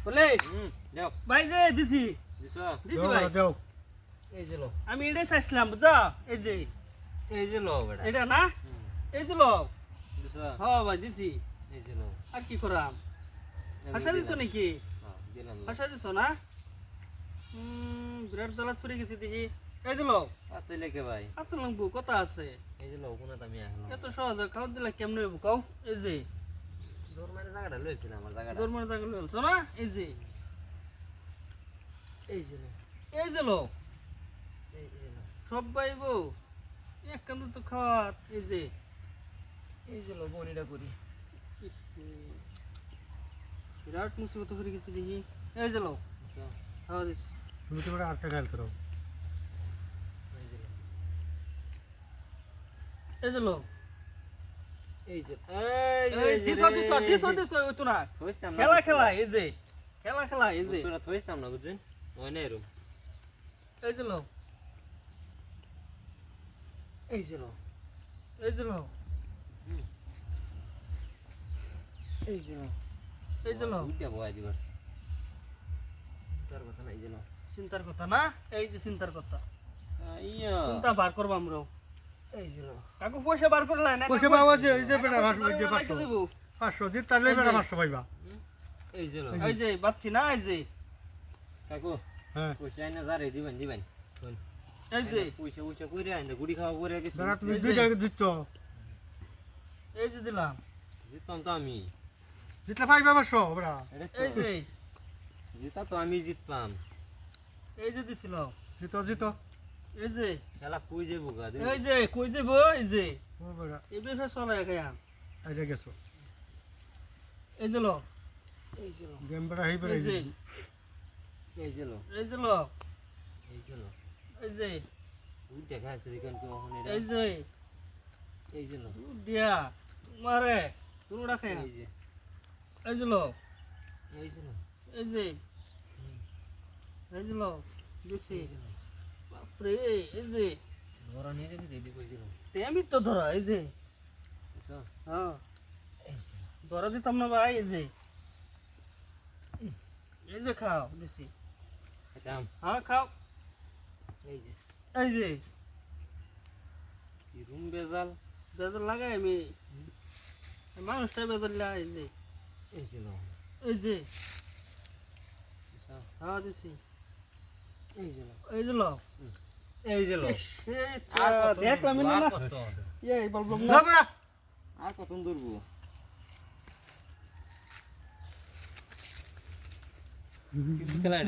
বলে যাও ভাই যে দিছি দিছো দিছি ভাই দাও এই যে লো আমি এটাই চাইছিলাম বুঝা এই যে লো বেটা এটা না এই যে লো দিছো হ্যাঁ ভাই দিছি এই যে লো আর কি করাম হাসা দিছো নাকি হ্যাঁ দিলাম হাসা দিছো না বিরাট জ্বালাত পড়ে গেছি দেখি এই যে লো আতইলে কে ভাই আচ্ছা লাগবো কথা আছে এই যে লো কোনা আমি আসলাম এত সহজে খাওয়া দিলে কেমনে হইব কাও এই যে দূর মানে জায়গাটা লইছিলাম আমার জায়গাটা দরমার জায়গা লইছো না এই যে এই যে লো এই যে লো এই যে লো সব পাইবো এক কান্দে তো খাওয়ার এই যে লো বনিটা করি বিরাট মুসিবত হয়ে গেছে দেখি এই যে লো দিছো হ্যাঁ দিস তুমি তো আটটা গাল করো এই যে লো এই যে লো এই যে এই দিছো ওই তো না থইতাম না খেলা খেলা এই যে খেলা এই যে তোরা থইতাম না বুঝছেন ওই নাই রুম এই যে লো এই যে লো এই যে লো এই যে লো এই যে লো উঠে বয় দিবস তার কথা না এই যে লো চিন্তার কথা না এই যে চিন্তার কথা আইয়া চিন্তা বার করব আমরা এই যে লো কাকু পয়সা বার করলাই না পয়সা পাওয়া আছে এই যে বেটা 500 জিত তাহলে বেটা 500 পাইবা এই যে লো এই যে বাচ্চি না এই যে কাকু হ্যাঁ পয়সা না যারে দিবেন এই যে পয়সা পয়সা কইরা আইন্দা গুড়ি খাওয়া করে গেছি দাদা তুমি এই যে। দুইটা জিতছো এই যে দিলাম জিততাম তো আমি জিতলে পাইবা 500 বেটা এটা এই যে জিতা তো আমি জিতলাম এই যে দিছিল জিতো এই যে খেলা কই যাবো গা এই যে কই যে বই এই যে ও বেটা এই বেশে চলে খায়া আইরা গেছো এই যে লো এই যে লো গেম বেটা হেই বেটা এই যে এই যে লো এই যে লো এই যে লো এই যে উই দেখা যাচ্ছে দেখেন কি ওখানে এই যে এই যে লো দিয়া তোমারে তুনুড়া খায়া এই যে এই যে লো এই যে লো এই যে এই যে লো দিছি বাপরে এই যে ধরা নিয়ে রেখে দিদি কই দিল আমি তো ধরা এই যে বুঝছো হ্যাঁ এই যে ধরা দিতাম না ভাই এই যে খাও দিছি এটাম হ্যাঁ খাও এই যে এই যে কি রুম বেজাল বেজার লাগাই আমি মানুষটা বেজার এই যে এই যে লো এই যে বুঝছো হ্যাঁ দিছি এই যে লো এই যে লো এই যে লো দেখলাম না এই বলবো না বেটা আর কত দূরবো খেলা